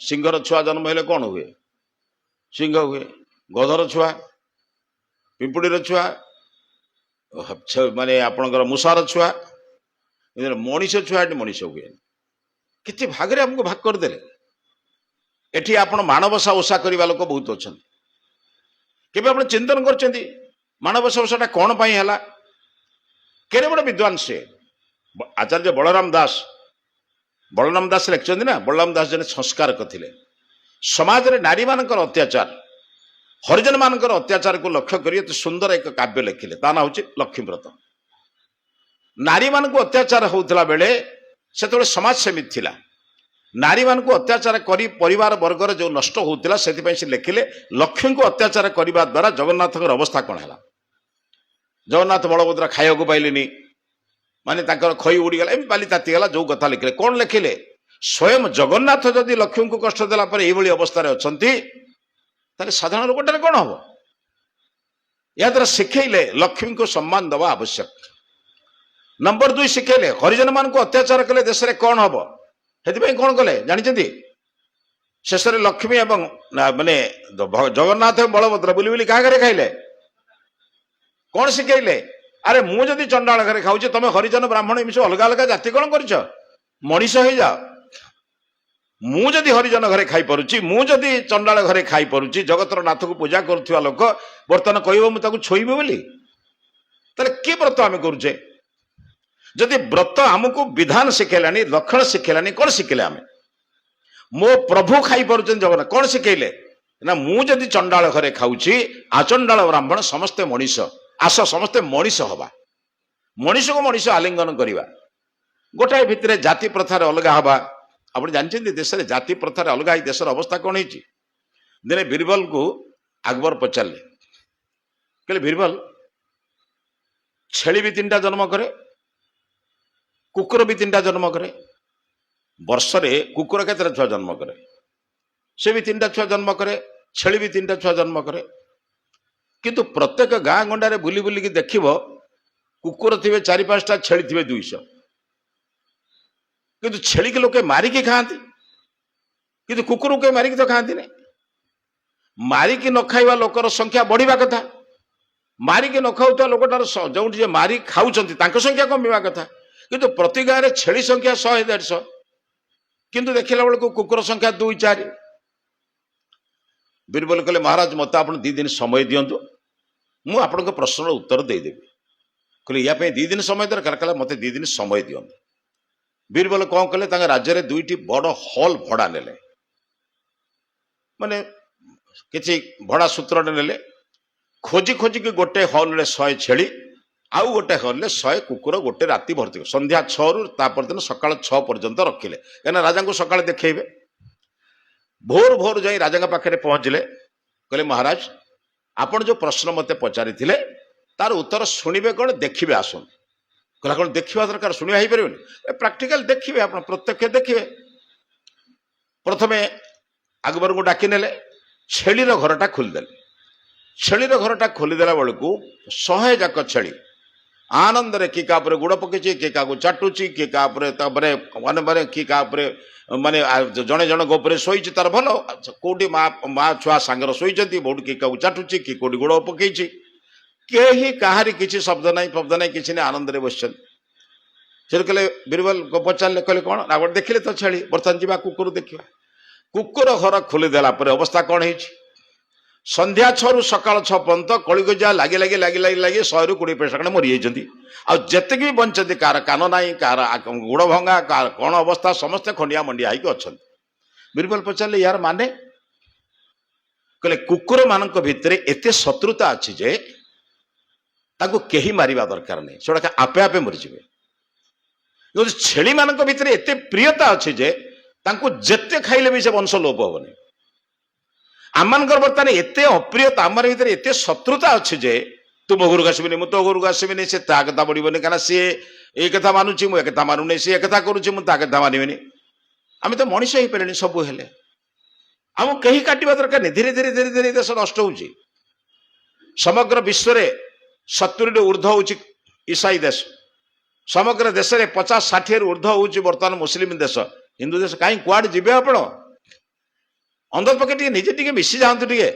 सिंहर छुआ जन्म हेले कौन हुए सिंह हुए गधर छुआ पिंपुड़ीर छुआ माने आपणकर मूषार छुआ मनीष छुआ मनीष हुए कितने भाग में आमको भाग करदे एठी आपण माणबसा ओषा करने लोक बहुत अच्छा केबे आपण चिंतन कर माणबसा ओषाटा कौन पाई है केरे बड़ विद्वान से आचार्य बलराम दास लिखिं ना बलराम दास जन संस्कार करते समाज रे नारी मानकर अत्याचार हरिजन मानकर अत्याचार को लक्ष्य करी सुंदर एक काव्य लिखिले ता ना हूँ लक्ष्मीव्रत नारी मान को अत्याचार होता बेले से समाज सेमित थिला नारी मान को अत्याचार करी परिवार वर्गर जो नष्ट होता से लिखिले लक्ष्मी को अत्याचार करने द्वारा जगन्नाथ अवस्था कौन है जगन्नाथ बलभद्र खाया पाइलेनी माने खई उड़ीगला एम बाली तातीगला जो कथा लिखिले कौन लिखिले स्वयं जगन्नाथ जदि लक्ष्मी को कष्ट देला पर ये अवस्था अच्छी साधारण लोकटे कौन हम या द्वारा शिखेले लक्ष्मी को सम्मान दवा आवश्यक नंबर 2 शिखेले हरिजन मान को अत्याचार कले देश में कौन हम से कौन कले जानते शेष लक्ष्मी एवं माने जगन्नाथ बलभद्र बुली बुली क्या घरे खाइले कौन शिखेले अरे मु जदि चंडाल घरे खाऊँ तुम हरिजन ब्राह्मण मिश अलग अलग जाति कौन कर मनीष हो जाओ मु जदि हरिजन घरे खाई पारुची मु जदि चंडाल घरे खाई पारुची जगतर नाथ को पूजा करुवा लोक बर्तमान कह मुझे छोइबे बोली ताले कि व्रत आम करुचे जदि व्रत आमको विधान शिखेलानी लक्षण शिखेलानी कौन शिखिले आम मो प्रभु खाई पारुचन जगन्नाथ कौन शिखेले ना मु जदि चंडाल घरे खाऊची आचंडाल ब्राह्मण समस्ते मनीष आस समस्ते मनीष हवा मनीष को मनीष आलिंगन करवा गोटाए भितर जाति प्रथार अलग हवा आप जानते देश में जाति प्रथार अलग ही देशर अवस्था कौन है दिने बीरबल को अकबर पचारे कहले बीरबल छेली भी 3टा जन्म करे कुकुर भी 3टा जन्म करे वर्ष रे कुकुर केतरा छुआ जन्म करे से भी 3टा छुआ जन्म करे छेली भी 3टा छुआ जन्म करे किंतु प्रत्येक गाँ गंडारे बुली बुलिकी देखिबो कुकुर थे 4-5टा छेली थे 200 किंतु छेली के लोके मारिकी खाती किंतु कुकुर के मारिकी तो खाती नहीं मारिकी न खाइबा लोकर संख्या बढ़िबा कथा मारिकी न खाऊता लोकटार जो मारी खाऊचंती तांको संख्या कमिबा कथा किंतु प्रति गाँव में छेली संख्या 100-150 किंतु देखला बेलू कुकुर संख्या 2-4 बीरबल कहले महाराज मत आप 2 दिन समय दिंतु मु आपन प्रश्न उत्तर देदेवी कहले या 2 दिन समय दरकार कहला मत 2 दिन समय दिंतु बीरबल कौन कले राज्य में 2टी बड़ हॉल भड़ा नेले माने किसी भड़ा सूत्र नेले खोजी खोजी कि गोटे हॉल रे 100 छेली आउ गोटे हॉल रे 100 कुकुर गोटे राति भर्ती संध्या 6 रु तापर दिन सकाळ 6 पर्यंत रखिले कहना राजा को सकाळे देखेबे भोर भोर जाई राजा पाखे पहुंचले कहले महाराज आपण जो प्रश्न मते पचारि थिले तार उत्तर शुणिबे कौन देखिबे आसन कहला कौन देखा दरकार शुणा ही पारे प्राक्टिकल देखिए आप प्रत्यक्ष देखिए प्रथमे अकबर को डाकी नेले छेलीर घरटा खोलीदेले छेलीर घरटा खोलीदेला बेलू 100 जाक छेली आनंद रे किए क्या गुड़ पकई किए क्या चाटुची किए क्या माने किए क्या माने जड़े जन गोपर शोची तार भल कौटी माँ छुआ सांगर शोची बहुत किए क्या चाटुची किए कौटी गुड़ पकई कहीं कहारी किसी शब्द ना किसी नहीं आनंद रे बस कहले बीरबल को पचारे कहले कौन ना देखिले तो छेली बर्तमान जी कुकुर देखा कुकुर घर खोलीदेला अवस्था कौन है संध्या 6 रु सकाळ 6 पर्यंत कलिगजा लगे लगे लगे लगे लगे 100 रु 20 पैसा खंडे मरी जाती आते भी बंचती कार कान ना कार गुड़ भंगा कार कौन अवस्था समस्ते खंडिया मंडिया अच्छा बीरबल पचारे यार माने कहले कुकुर मान भितर एत शत्रुता अच्छी जे ताको केही मारिबा दरकार नहीं सेटा आपे आपे मरीजे छेली मान भितर एत प्रियता अच्छी जे तांको जेते खाइले भी से वंश लोप हेनी आमर बर्तमान एत अप्रियता आम भर एत शत्रुता अच्छी जे तू मो घर को आसबिनी मु तो घर को आसबिनी से ता कथा बढ़ोनी क्या सी ये कथा मानुची मुझे कथा मानुनी सी एक करुच्ची मुझे कथा मानबी आम तो मनीष हो पारे सबू हेले आम कहीं काटा दरकार नहीं धीरे धीरे धीरे धीरे देश नष्ट हो समग्र विश्व 70 रु ऊर्ध्व हो ईसाई देश समग्र देश में 50-60 रु ऊर्ध्व हो बर्तमान मुस्लिम देश हिंदू देश कहीं कुआड़ जीवे आप ଅନ୍ତତଃ ପକ୍ଷେ ଟିକେ ନିଜେ ଟିକେ ମିଶି ଯାଆନ୍ତୁ ଟିକେ